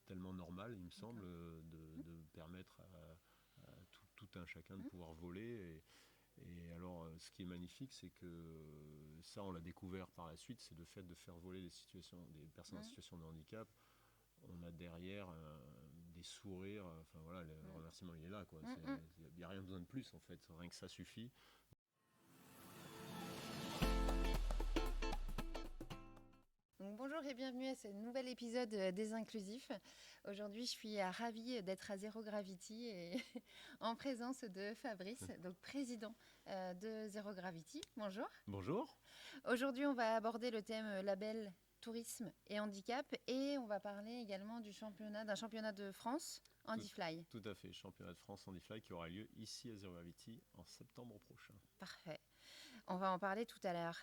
tellement normal, il me semble, de permettre à tout un chacun de pouvoir voler. Et alors, ce qui est magnifique, c'est que ça, on l'a découvert par la suite, c'est le fait de faire voler des personnes en situation de handicap. On a derrière des sourires, enfin voilà, le remerciement il est là, quoi. Il n'y a rien besoin de plus en fait, rien que ça suffit. Donc, bonjour et bienvenue à ce nouvel épisode des Inclusifs. Aujourd'hui, je suis ravie d'être à Zero Gravity et en présence de Fabrice, donc président de Zero Gravity. Bonjour. Bonjour. Aujourd'hui, on va aborder le thème label tourisme et handicap et on va parler également d'un championnat de France Handyfly. Tout à fait, championnat de France Handyfly qui aura lieu ici à Zero Gravity en septembre prochain. Parfait. On va en parler tout à l'heure.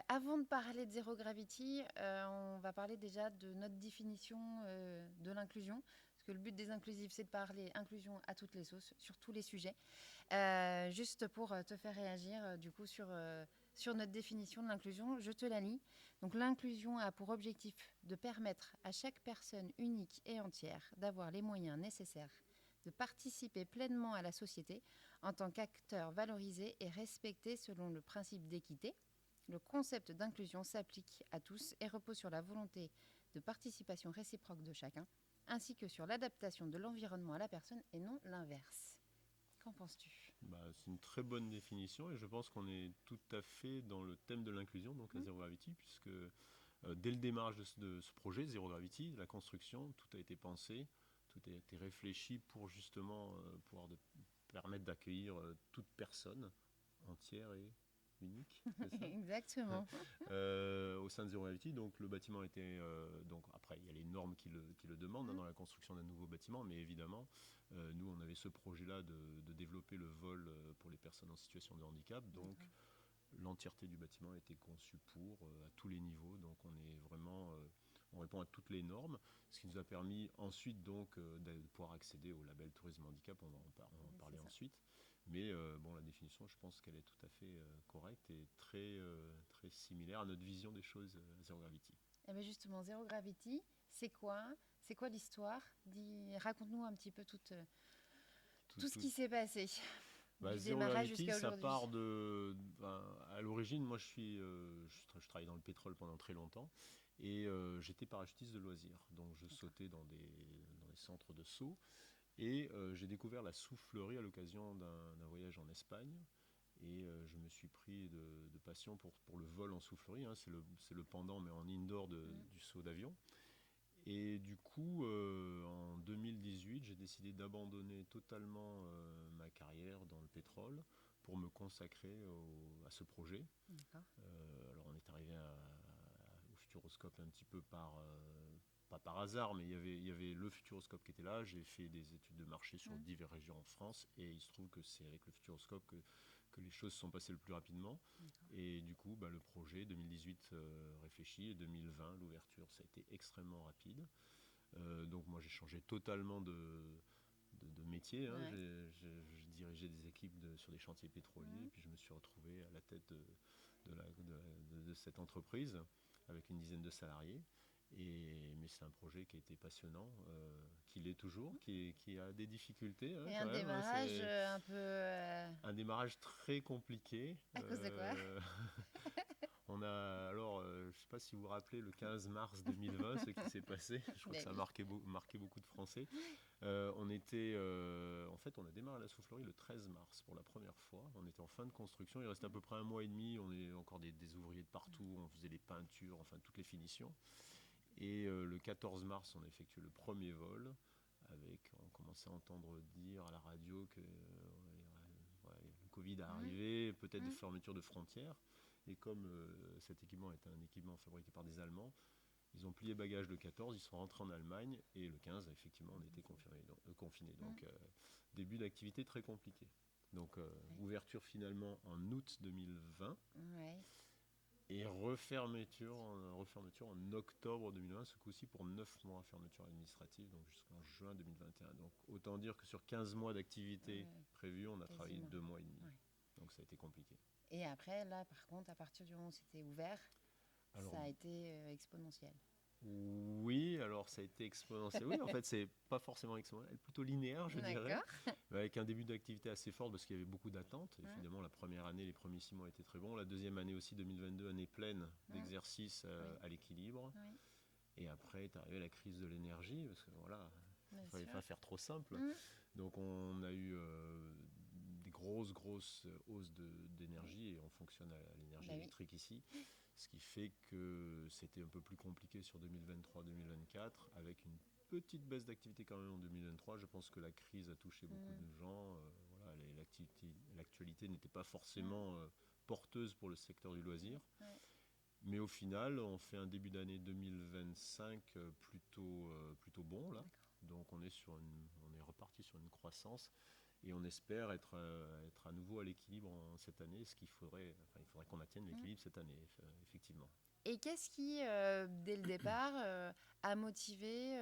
Avant de parler de Zero Gravity, on va parler déjà de notre définition de l'inclusion. Parce que le but des inclusifs, c'est de parler inclusion à toutes les sauces, sur tous les sujets. Juste pour te faire réagir, du coup, sur notre définition de l'inclusion, je te la lis. Donc, l'inclusion a pour objectif de permettre à chaque personne unique et entière d'avoir les moyens nécessaires de participer pleinement à la société en tant qu'acteur valorisé et respecté selon le principe d'équité. Le concept d'inclusion s'applique à tous et repose sur la volonté de participation réciproque de chacun, ainsi que sur l'adaptation de l'environnement à la personne et non l'inverse. Qu'en penses-tu ? C'est une très bonne définition et je pense qu'on est tout à fait dans le thème de l'inclusion, donc à Zero Gravity, puisque dès le démarrage de ce projet, Zero Gravity, la construction, tout a été pensé, tout a été réfléchi pour justement pouvoir permettre d'accueillir toute personne entière et unique, c'est ça. Exactement. Au sein de Zero Gravity, donc le bâtiment était donc après il y a les normes qui le demandent dans la construction d'un nouveau bâtiment, mais évidemment nous on avait ce projet-là de développer le vol pour les personnes en situation de handicap, donc l'entièreté du bâtiment a été conçue pour à tous les niveaux, donc on est vraiment on répond à toutes les normes, ce qui nous a permis ensuite donc de pouvoir accéder au label tourisme handicap, on va en parler ensuite. Mais la définition, je pense qu'elle est tout à fait correcte et très similaire à notre vision des choses à Zero Gravity. Et bien justement, Zero Gravity, c'est quoi ? C'est quoi l'histoire ? Raconte-nous un petit peu tout ce qui s'est passé du Zero démarrage Gravity, jusqu'à ça aujourd'hui. part à l'origine, moi je travaille dans le pétrole pendant très longtemps et j'étais parachutiste de loisirs. Donc je sautais dans des centres de saut et j'ai découvert la soufflerie à l'occasion d'un voyage en Espagne. Et je me suis pris de passion pour le vol en soufflerie, hein. C'est le pendant, mais en indoor du saut d'avion. Et du coup, en 2018, j'ai décidé d'abandonner totalement ma carrière dans le pétrole pour me consacrer à ce projet. Alors on est arrivé au Futuroscope un petit peu pas par hasard, mais il y avait le Futuroscope qui était là. J'ai fait des études de marché sur diverses régions en France et il se trouve que c'est avec le Futuroscope que les choses se sont passées le plus rapidement. Et du coup, le projet 2018 réfléchi et 2020, l'ouverture, ça a été extrêmement rapide. Donc moi, j'ai changé totalement de métier. Hein. Je dirigeais des équipes sur des chantiers pétroliers et puis je me suis retrouvé à la tête de cette entreprise avec une dizaine de salariés. Mais c'est un projet qui a été passionnant, qui l'est toujours, qui a des difficultés. Hein, Et quand un même, hein, démarrage un peu... un démarrage très compliqué. À cause de quoi ? On a alors, je ne sais pas si vous vous rappelez, le 15 mars 2020, ce qui s'est passé. Je crois que ça a marqué beaucoup de Français. En fait, on a démarré la soufflerie le 13 mars pour la première fois. On était en fin de construction. Il restait à peu près un mois et demi. On est encore des ouvriers de partout. On faisait les peintures, enfin toutes les finitions. Et le 14 mars, on a effectué le premier vol. On commençait à entendre dire à la radio que le Covid arrivait, peut-être des fermetures de frontières. Et comme cet équipement est un équipement fabriqué par des Allemands, ils ont plié bagages le 14, ils sont rentrés en Allemagne et le 15, effectivement, on était confinés. Donc, début d'activité très compliqué. Donc, ouverture finalement en août 2020 et refermeture en octobre 2020, ce coup-ci pour 9 mois, fermeture administrative, donc jusqu'en juin 2021. Donc, autant dire que sur 15 mois d'activité prévue, on a travaillé 2 mois et demi. Donc, ça a été compliqué. Et après, là, par contre, à partir du moment où c'était ouvert, ça a été exponentiel. Oui, alors ça a été exponentiel. Oui, en fait, c'est pas forcément exponentiel, plutôt linéaire, je dirais, D'accord. avec un début d'activité assez fort parce qu'il y avait beaucoup d'attentes. Mm, Évidemment, la première année, les premiers 6 mois étaient très bons. La deuxième année aussi, 2022, année pleine mm, d'exercice oui, à l'équilibre. oui, Et après est arrivée la crise de l'énergie, parce que voilà, il bien fallait sûr. pas faire trop simple. Mm, Donc on a eu des grosses hausses d'énergie et on fonctionne à l'énergie bah oui. électrique ici. Ce qui fait que c'était un peu plus compliqué sur 2023-2024, avec une petite baisse d'activité quand même en 2023. Je pense que la crise a touché beaucoup Mm, de gens. Voilà, l'actualité n'était pas mm, forcément porteuse pour le secteur du loisir. ouais, Mais au final, on fait un début d'année 2025 plutôt bon là. d'accord. Donc on est reparti sur une croissance et on espère être à nouveau à l'équilibre cette année, il faudrait qu'on atteigne Mm. l'équilibre cette année, effectivement. Et qu'est-ce qui, dès le départ, a motivé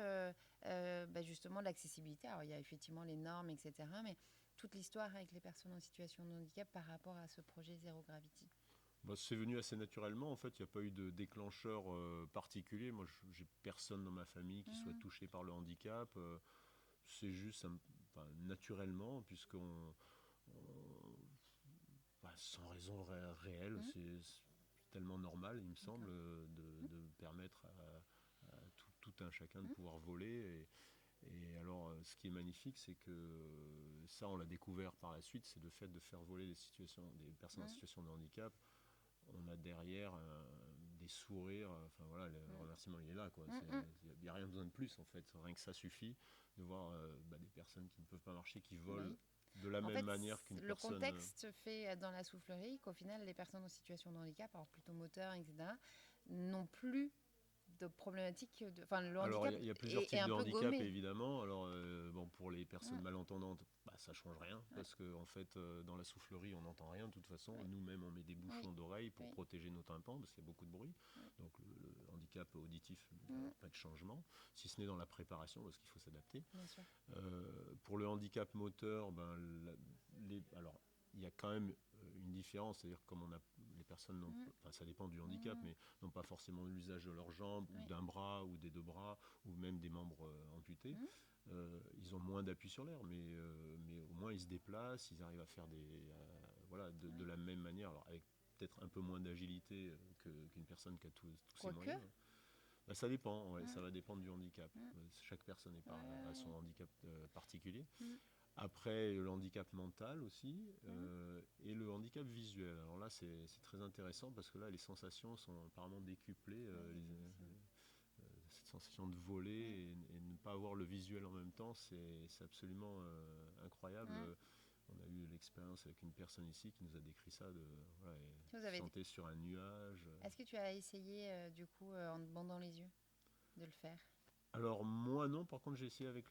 bah, justement l'accessibilité? Alors, il y a effectivement les normes, etc., mais toute l'histoire avec les personnes en situation de handicap par rapport à ce projet Zéro Gravity. Bah, c'est venu assez naturellement, en fait, il n'y a pas eu de déclencheur particulier. Moi, j'ai personne dans ma famille qui soit Mhm, touché par le handicap. C'est juste enfin, naturellement, sans raison réelle, mhm, c'est tellement normal, il me semble, d'accord. de permettre à tout un chacun de Mhm, pouvoir voler. Et alors, ce qui est magnifique, c'est que ça, on l'a découvert par la suite, c'est le fait de faire voler des personnes en mhm, situation de handicap. On a derrière des sourires, enfin voilà, le mhm, remerciement il est là, quoi. mhm, mhm. Il n'y a rien besoin de plus, en fait. Rien que ça suffit de voir des personnes qui ne peuvent pas marcher, qui Bah volent oui. de la En même fait, manière qu'une le personne. contexte fait dans la soufflerie qu'au final, les personnes en situation de handicap, alors plutôt moteur, etc., n'ont plus de problématiques. Enfin, le Alors, handicap il y a plusieurs est types un de peu handicap, gommé. évidemment. Alors, bon, pour les personnes Mm, malentendantes, ça change rien, ouais, parce qu'en fait, dans la soufflerie, on n'entend rien de toute façon. ouais, Nous-mêmes, on met des oui, bouchons d'oreilles pour oui, protéger nos tympans, parce qu'il y a beaucoup de bruit. oui. Donc, le handicap auditif, il n'y a Mm, pas de changement, si ce n'est dans la préparation, parce qu'il faut s'adapter. bien sûr. Pour le handicap moteur, alors, il y a quand même une différence, c'est-à-dire comme les personnes, Mm, enfin, ça dépend du handicap, mm, mais n'ont pas forcément l'usage de leurs jambes ou oui. d'un bras ou des deux bras ou même des membres amputés. Mm, Ils ont moins d'appui sur l'air, mais au moins ils se déplacent, ils arrivent à faire voilà, de oui. la même manière, alors avec peut-être un peu moins d'agilité qu'une personne qui a tous ces Quoique. moyens. Bah, ça dépend, ouais, Mm, ça va dépendre du handicap. mm, Chaque personne ouais, a son ouais, handicap particulier. ouais. Après, le handicap mental aussi, Mm, mm, et le handicap visuel. Alors là, c'est très intéressant parce que là, les sensations sont apparemment décuplées. oui, effectivement. Cette sensation de voler Mm, et ne pas avoir le visuel en même temps, c'est absolument incroyable. mm. On a eu l'expérience avec une personne ici qui nous a décrit ça. Voilà, Vous elle se avez... sentait sur un nuage. Est-ce que tu as essayé, du coup, en te bandant les yeux, de le faire? Alors moi non, par contre j'ai essayé avec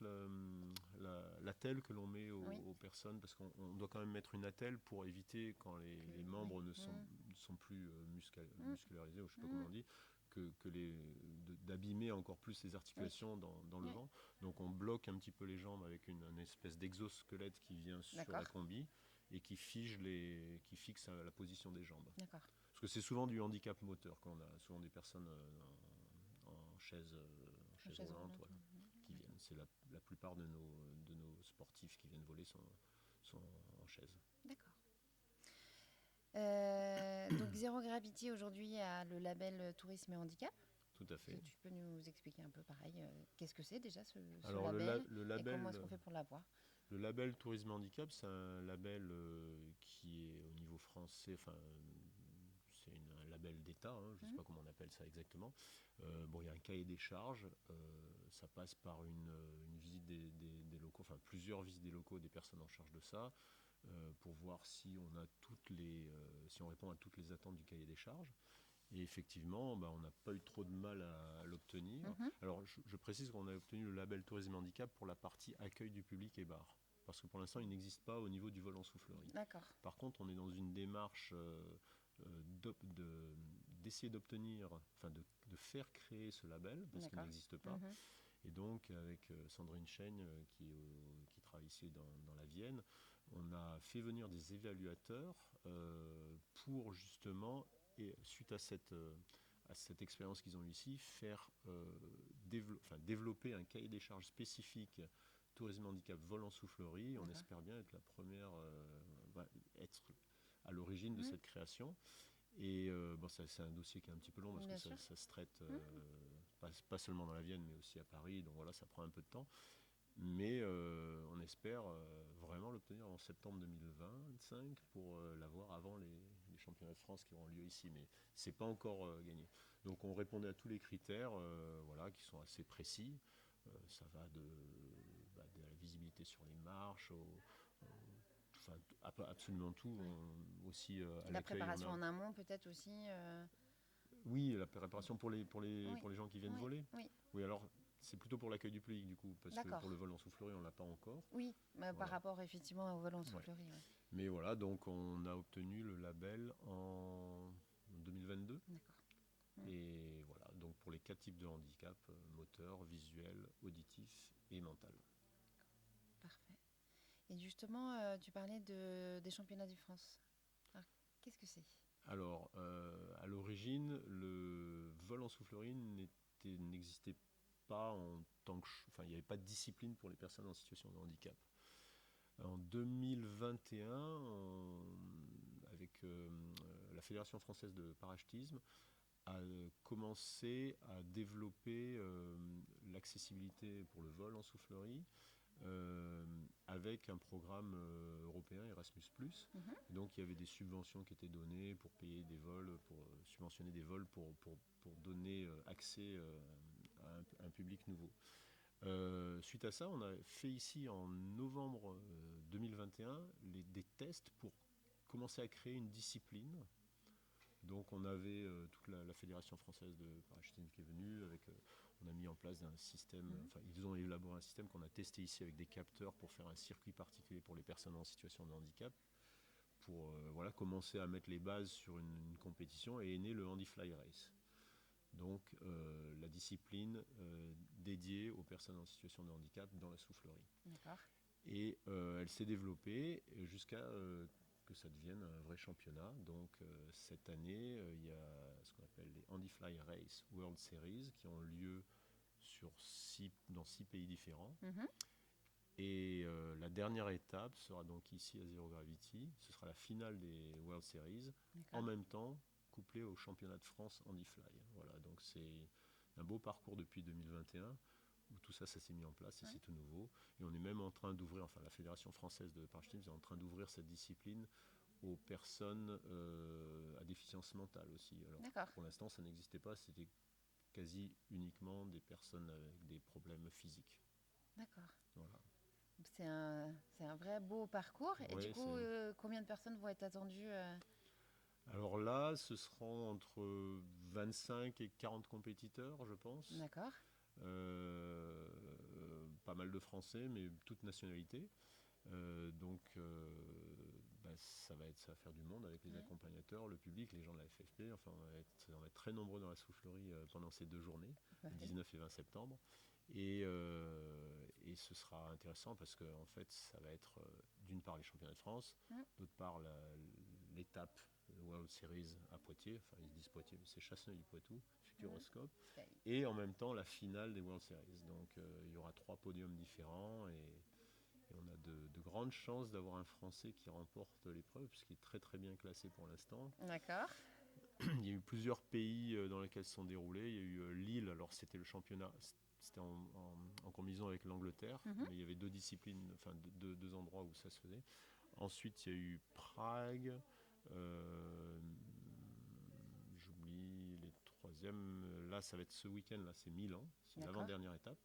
l'attelle que l'on met Oui, aux personnes, parce qu'on doit quand même mettre une attelle pour éviter quand que... les Oui. membres Mm, ne sont plus mm, muscularisés, ou je sais pas comment mm, on dit, d'abîmer encore plus les oui, articulations dans le oui. vent. Donc on bloque un petit peu les jambes avec une espèce d'exosquelette qui vient sur la D'accord, combi et qui fixe la position des jambes. d'accord. Parce que c'est souvent du handicap moteur, quand on a souvent des personnes en En chaise chaise roulante, roulante. voilà, Mm, qui d'accord. viennent. C'est la plupart de nos sportifs qui viennent voler sont en chaise. D'accord. Donc Zéro Gravity aujourd'hui a le label Tourisme et Handicap. Tout à Est-ce que fait. tu peux nous expliquer un peu pareil, qu'est-ce que c'est déjà ce Alors label et comment est-ce qu'on fait pour l'avoir? le label Tourisme Handicap, c'est un label qui est au niveau français, enfin c'est un label d'État, hein, je ne sais Mhm, pas comment on appelle ça exactement. Bon, il y a un cahier des charges, ça passe par une visite des locaux, enfin plusieurs visites des locaux des personnes en charge de ça, pour voir si si on répond à toutes les attentes du cahier des charges. Et effectivement, on n'a pas eu trop de mal à l'obtenir. mhm, Alors, je précise qu'on a obtenu le label Tourisme Handicap pour la partie accueil du public et bar. Parce que pour l'instant, il n'existe pas au niveau du vol en soufflerie. d'accord, Par contre, on est dans une démarche d'essayer d'obtenir, enfin de faire créer ce label, parce qu'il d'accord. n'existe pas. Mhm, Et donc, avec Sandrine Chaigne, qui travaille ici dans la Vienne, on a fait venir des évaluateurs pour justement, et suite à cette expérience qu'ils ont eue ici, faire développer un cahier des charges spécifique tourisme handicap vol en soufflerie. On D'accord. espère bien être la première, être à l'origine de Mhm. cette création. Et c'est un dossier qui est un petit peu long parce que Bien sûr. ça se traite Mhm. pas seulement dans la Vienne, mais aussi à Paris. Donc voilà, ça prend un peu de temps. Mais on espère vraiment l'obtenir en septembre 2025 pour l'avoir avant les championnats de France qui auront lieu ici. Mais c'est pas encore gagné. Donc on répondait à tous les critères qui sont assez précis. Ça va de la visibilité sur les marches, absolument tout. Ouais. Aussi à La l'accueil, préparation en amont, peut-être aussi. oui, la préparation pour les, Oui, pour les gens qui viennent oui, voler. oui. Oui, alors c'est plutôt pour l'accueil du public du coup, parce que D'accord. pour le vol en soufflerie, on l'a pas encore. Oui, par Voilà. rapport effectivement au vol en Ouais. soufflerie. Ouais. Mais voilà, donc on a obtenu le label en 2022. D'accord. Mm. Et voilà, donc pour les 4 types de handicap, moteur, visuel, auditif et mental. Parfait. Et justement, tu parlais des championnats de France. Alors, qu'est-ce que c'est? Alors, à l'origine, le vol en soufflerie n'existait pas en tant que... Enfin, il n'y avait pas de discipline pour les personnes en situation de handicap. En 2021, avec la Fédération française de parachutisme, a commencé à développer l'accessibilité pour le vol en soufflerie avec un programme européen Erasmus+. Mhm. Et donc il y avait des subventions qui étaient données pour payer des vols, pour subventionner des vols, pour donner accès à un public nouveau. Suite à ça, on a fait ici en novembre 2021 des tests pour commencer à créer une discipline. Donc on avait toute la Fédération française de parachutisme qui est venue, on a mis en place un système, Mhm. ils ont élaboré un système qu'on a testé ici avec des capteurs pour faire un circuit particulier pour les personnes en situation de handicap, pour commencer à mettre les bases sur une compétition, et est né le Handifly Race. Donc la discipline dédiée aux personnes en situation de handicap dans la soufflerie. D'accord. Et elle s'est développée jusqu'à que ça devienne un vrai championnat. Donc cette année, il y a ce qu'on appelle les Handifly Race World Series qui ont lieu dans 6 pays différents. Mhm. Et la dernière étape sera donc ici à Zero Gravity. Ce sera la finale des World Series, en D'accord. même temps couplée au championnat de France Handifly. Voilà, donc c'est un beau parcours depuis 2021 où tout ça, ça s'est mis en place et Ouais. c'est tout nouveau. Et on est même en train d'ouvrir, enfin la Fédération française de parachutisme est en train d'ouvrir cette discipline aux personnes à déficience mentale aussi. Alors D'accord. pour l'instant, ça n'existait pas, c'était quasi uniquement des personnes avec des problèmes physiques. D'accord. Voilà. C'est un vrai beau parcours. Et du Ouais, coup, combien de personnes vont être attendues Alors là, ce seront entre 25 et 40 compétiteurs, je pense. D'accord. Pas mal de Français, mais toutes nationalités. Ça va faire du monde avec les Ouais. accompagnateurs, le public, les gens de la FFP. Enfin, on va être très nombreux dans la soufflerie pendant ces 2 journées, Ouais. 19 et 20 septembre. Et ce sera intéressant parce que en fait, ça va être d'une part les championnats de France, Mm. d'autre part l'étape World Series à Poitiers. Enfin, ils disent Poitiers, mais c'est Chasseneuil-Poitou, Futuroscope. Ouais. Et en même temps la finale des World Series. Donc il y aura 3 podiums différents et on a de grandes chances d'avoir un Français qui remporte l'épreuve, puisqu'il est très très bien classé pour l'instant. D'accord. Il y a eu plusieurs pays dans lesquels se sont déroulés. Il y a eu Lille, alors c'était le championnat, c'était en combinaison avec l'Angleterre, Mhm. mais il y avait 2 disciplines, enfin 2 endroits où ça se faisait. Ensuite, il y a eu Prague, euh, j'oublie les troisièmes, là ça va être ce week-end, là c'est Milan, c'est D'accord. l'avant-dernière étape.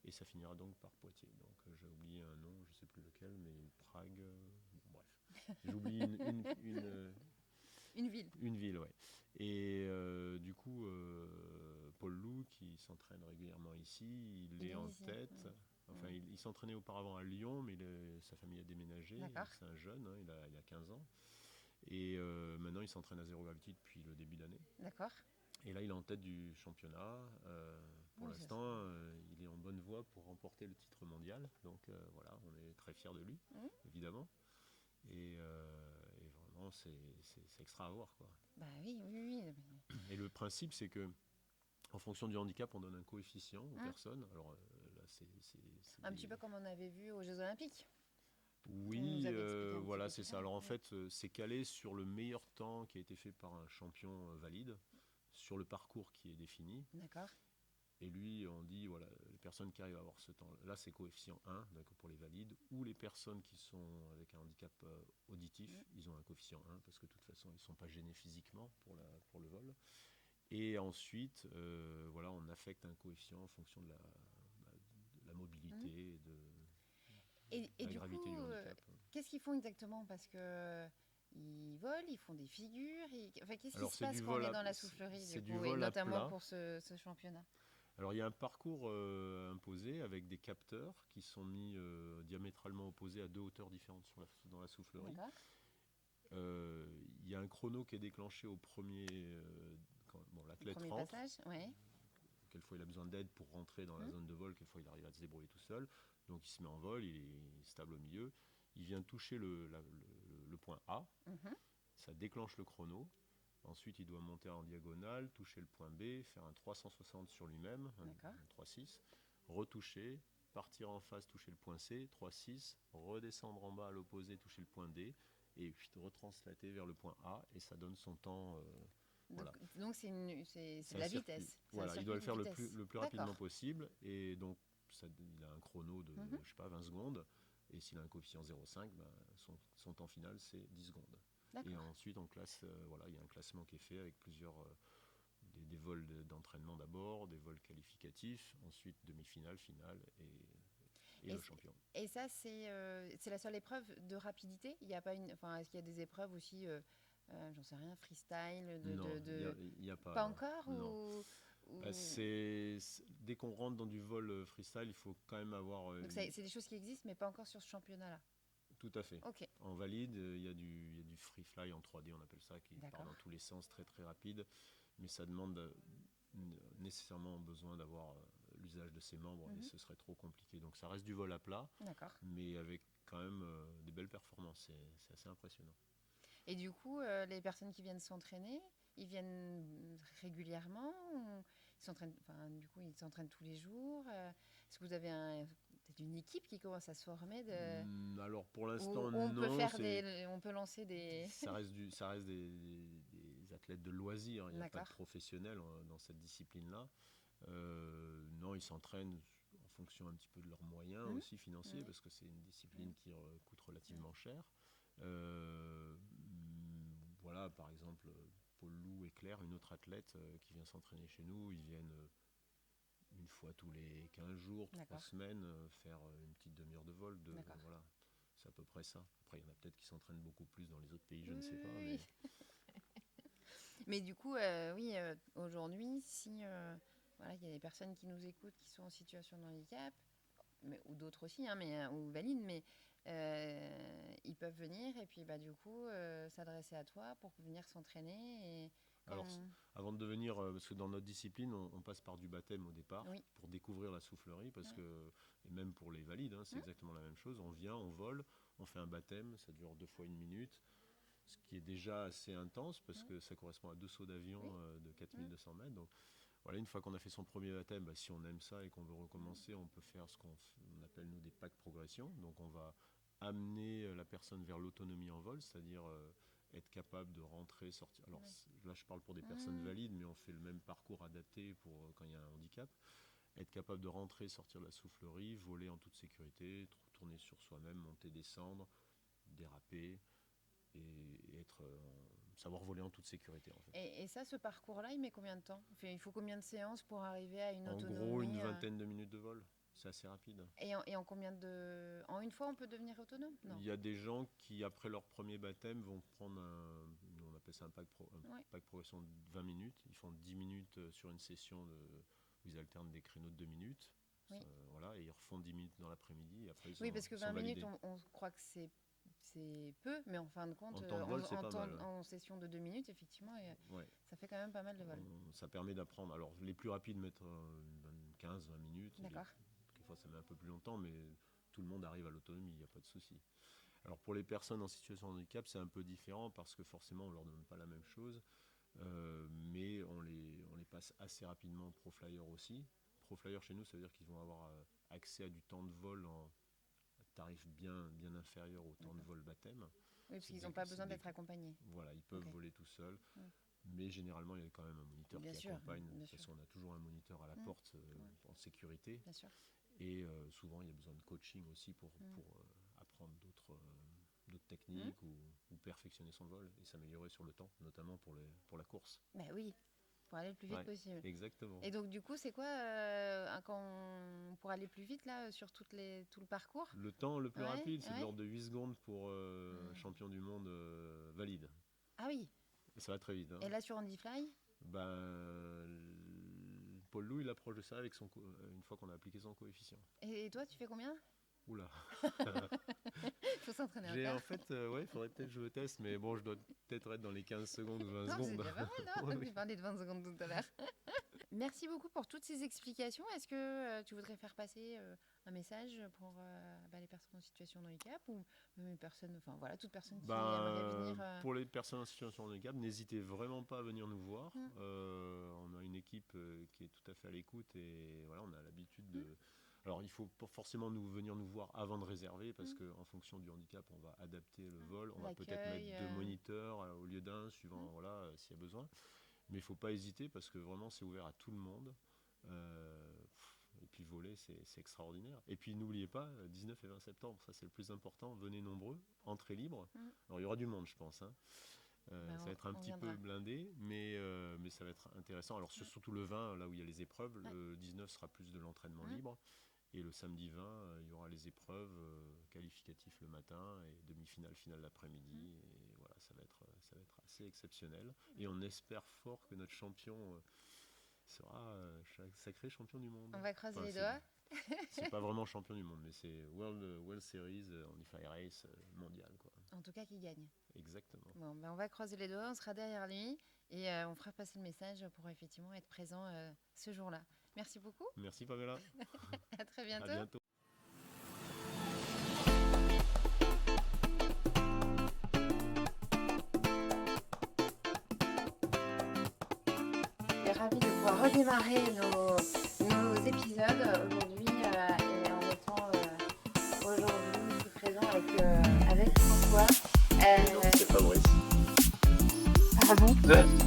Et ça finira donc par Poitiers. Donc j'ai oublié un nom, je ne sais plus lequel, mais Prague. Bon, bref. J'oublie Une ville. une ville, ouais. Et du coup, Paul Loup, qui s'entraîne régulièrement ici, il Il est est en ici. tête. Ouais. Enfin, Ouais. il s'entraînait auparavant à Lyon, mais sa famille a déménagé. D'accord. C'est un jeune, hein, il a 15 ans. Et maintenant, il s'entraîne à Zero Gravity depuis le début d'année. D'accord. Et là, il est en tête du championnat. Pour Oui, l'instant, il est en bonne voie pour remporter le titre mondial. Donc voilà, on est très fiers de lui, Mhm. évidemment. Et vraiment, c'est extra à voir, quoi. Bah oui, oui, oui. Et le principe, c'est que en fonction du handicap, on donne un coefficient aux Hum. personnes. Alors là, c'est Un petit peu comme on avait vu aux Jeux Olympiques. Tu nous Oui, avais expliqué un petit voilà, peu c'est tout ça. ça. Alors en Ouais. fait, c'est calé sur le meilleur temps qui a été fait par un champion valide, sur le parcours qui est défini. D'accord. Et lui, on dit, voilà, les personnes qui arrivent à avoir ce temps-là, c'est coefficient 1, donc pour les valides, ou les personnes qui sont avec un handicap auditif, Mm. ils ont un coefficient 1, parce que de toute façon, ils ne sont pas gênés physiquement pour le vol. Et ensuite, voilà, on affecte un coefficient en fonction de la Mm. mobilité et Et la du gravité du coup, handicap. qu'est-ce qu'ils font exactement? Parce que ils volent, ils font des figures. Enfin, qu'est-ce qui Alors se passe quand on est dans la soufflerie, c'est du du coup, et vol à notamment plat. pour ce championnat? Alors il y a un parcours imposé avec des capteurs qui sont mis diamétralement opposés à deux hauteurs différentes dans la soufflerie. D'accord. Il y a un chrono qui est déclenché au premier, bon, Le l'athlète premier rentre, passage, ouais. quelquefois il a besoin d'aide pour rentrer dans la Mm. zone de vol, quelquefois il arrive à se débrouiller tout seul, donc il se met en vol, il est stable au milieu, il vient toucher le point A, Mhm. ça déclenche le chrono. Ensuite, il doit monter en diagonale, toucher le point B, faire un 360 sur lui-même, D'accord. un 3-6, retoucher, partir en face, toucher le point C, 3-6, redescendre en bas à l'opposé, toucher le point D, et puis retranslater vers le point A, et ça donne son temps. Donc, Voilà. donc c'est de Un la circuit. vitesse. C'est un Voilà, il doit circuit le de faire vitesse. le plus rapidement D'accord. possible, et donc il a un chrono de, Mhm. je sais pas, 20 secondes, et s'il a un coefficient 0,5, ben, son temps final c'est 10 secondes. Et D'accord. ensuite, on classe, voilà, il y a un classement qui est fait avec plusieurs des vols d'entraînement d'abord, des vols qualificatifs, ensuite demi-finale, finale et Et, le champion. et ça, c'est la seule épreuve de rapidité? Il y a pas une, enfin, est-ce qu'il y a des épreuves aussi, j'en sais rien, freestyle, Non, il y a pas, pas non. encore Non. Bah, ou... dès qu'on rentre dans du vol freestyle, il faut quand même avoir Donc c'est des choses qui existent, mais pas encore sur ce championnat-là. tout à fait. Ok, En valide, il y a du free fly en 3D, on appelle ça, qui part d'accord. dans tous les sens, très très rapide, mais ça demande nécessairement besoin d'avoir l'usage de ses membres et Mhm. ce serait trop compliqué. Donc ça reste du vol à plat, D'accord. mais avec quand même des belles performances. C'est assez impressionnant. Et du coup, les personnes qui viennent s'entraîner, ils viennent régulièrement ils s'entraînent, enfin, du coup, ils s'entraînent tous les jours. Est-ce que vous avez peut-être une équipe qui commence à se former Alors pour où l'instant on peut non, faire on peut lancer des... ça reste des athlètes de loisirs. Il n'y a pas de D'accord. professionnels dans cette discipline-là. Non, ils s'entraînent en fonction un petit peu de leurs moyens Mhm. aussi financiers, Oui. parce que c'est une discipline qui coûte relativement cher. Euh, voilà, par exemple, Paul Lou et Claire, une autre athlète qui vient s'entraîner chez nous, ils viennent une fois tous les 15 jours, 3 D'accord. semaines, faire une petite demi-heure de vol. D'accord. Voilà, c'est à peu près ça. Après, il y en a peut-être qui s'entraînent beaucoup plus dans les autres pays, je ne Oui, sais pas. oui, oui. Mais du coup, oui, aujourd'hui, si voilà, il y a des personnes qui nous écoutent qui sont en situation de handicap, ou d'autres aussi, hein, ou valides, mais ils peuvent venir et puis bah, du coup s'adresser à toi pour venir s'entraîner. Et Alors, quand... avant de devenir, parce que dans notre discipline, on passe par du baptême au départ Oui. pour découvrir la soufflerie, parce Ouais. que, et même pour les valides, hein, c'est Hum, exactement la même chose. On vient, on vole, on fait un baptême, ça dure 2 fois 1 minute, ce qui est déjà assez intense parce hum, que ça correspond à 2 sauts d'avion oui. de Hum, 4200 mètres. Donc voilà, une fois qu'on a fait son premier baptême, bah, si on aime ça et qu'on veut recommencer, on peut faire ce on appelle nous des packs progression. Donc on va amener la personne vers l'autonomie en vol, c'est-à-dire être capable de rentrer, sortir. Alors ouais. là, je parle pour des personnes Hum, valides, mais on fait le même parcours adapté pour quand il y a un handicap. Être capable de rentrer, sortir de la soufflerie, voler en toute sécurité, tourner sur soi-même, monter, descendre, déraper et être savoir voler en toute sécurité en fait. et ça, ce parcours-là, il met combien de temps? Enfin, il faut combien de séances pour arriver à une En gros, une autonomie vingtaine de minutes de vol. C'est assez rapide. et en combien de... En une fois, on peut devenir autonome? Non. Il y a des gens qui, après leur premier baptême, vont prendre on appelle ça un Ouais. pack progression de 20 minutes. Ils font 10 minutes sur une session où ils alternent des créneaux de 2 minutes. Oui. Voilà, et ils refont 10 minutes dans l'après-midi et après Oui, parce que ils sont 20 minutes, validés. on croit que c'est peu, mais en fin de compte, En temps de vol, c'est pas mal. en session de 2 minutes, effectivement, Ouais. ça fait quand même pas mal de vol. Ça permet d'apprendre. Alors, les plus rapides mettent 15-20 minutes. D'accord. Quelquefois, ça met un peu plus longtemps, mais tout le monde arrive à l'autonomie, il n'y a pas de souci. Alors pour les personnes en situation de handicap, c'est un peu différent parce que forcément on leur demande pas la même chose, mais on les passe assez rapidement pro flyer aussi. Pro flyer chez nous, ça veut dire qu'ils vont avoir accès à du temps de vol en tarif bien inférieur au temps de vol baptême. Oui, parce qu'ils n'ont pas besoin des- d'être accompagnés. Voilà, ils peuvent Ok. voler tout seuls, Mm. mais généralement il y a quand même un moniteur Bien qui sûr, accompagne. De bien toute sûr. façon, on a toujours un moniteur à la porte en sécurité. Bien sûr. Et souvent, il y a besoin de coaching aussi pour apprendre d'autres techniques ou perfectionner son vol et s'améliorer sur le temps, notamment pour la course. Ben oui, pour aller le plus vite Ouais, possible. exactement. Et donc, du coup, c'est quoi pour aller plus vite là, sur tout le parcours? Le temps le plus Ouais, rapide, c'est de ouais. l'ordre de 8 secondes pour un champion du monde valide. Ah oui. Et ça va très vite. Hein. Et là, sur Handyfly? Paul Loup, il approche de ça avec une fois qu'on a appliqué son coefficient. Et toi, tu fais combien? Oula. Il faut s'entraîner En encore. fait, il faudrait peut-être que je le teste, mais bon, je dois peut-être être dans les 15 secondes ou 20 Non, c'est secondes. déjà pas mal, hein. Ouais, Tu parlais de 20 secondes tout à l'heure. Merci beaucoup pour toutes ces explications. Est-ce que tu voudrais faire passer un message pour les personnes en situation de handicap ou même les personnes, enfin voilà, toute personne qui aimerait venir Pour les personnes en situation de handicap, n'hésitez vraiment pas à venir nous voir. Mm. On a une équipe qui est tout à fait à l'écoute et voilà, on a l'habitude de. Alors, il faut pas forcément venir nous voir avant de réserver parce qu'en fonction du handicap, on va adapter le vol. On va peut-être mettre 2 moniteurs au lieu d'un, suivant s'il y a besoin. Mais il ne faut pas hésiter parce que vraiment, c'est ouvert à tout le monde. Et puis voler, c'est extraordinaire. Et puis n'oubliez pas, 19 et 20 septembre, ça c'est le plus important. Venez nombreux, entrée libre. Alors il y aura du monde, je pense. Hein. Ça va être un petit peu blindé, mais ça va être intéressant. Alors surtout le 20, là où il y a les épreuves, le 19 sera plus de l'entraînement libre. Et le samedi 20, il y aura les épreuves qualificatifs le matin et demi-finale, finale l'après-midi. Et voilà, ça va être assez exceptionnel. Et on espère fort que notre champion sera sacré champion du monde. On va croiser les doigts. C'est pas vraiment champion du monde, mais c'est World Series, Handyfly Race mondial, quoi. En tout cas, qui gagne. Exactement. Bon, on va croiser les doigts, on sera derrière lui et on fera passer le message pour effectivement être présent ce jour-là. Merci beaucoup. Merci Pamela. À très bientôt. À bientôt. Je suis ravie de pouvoir redémarrer nos épisodes aujourd'hui et en étant aujourd'hui ici présent avec François. Non, c'est pas vrai. Pardon.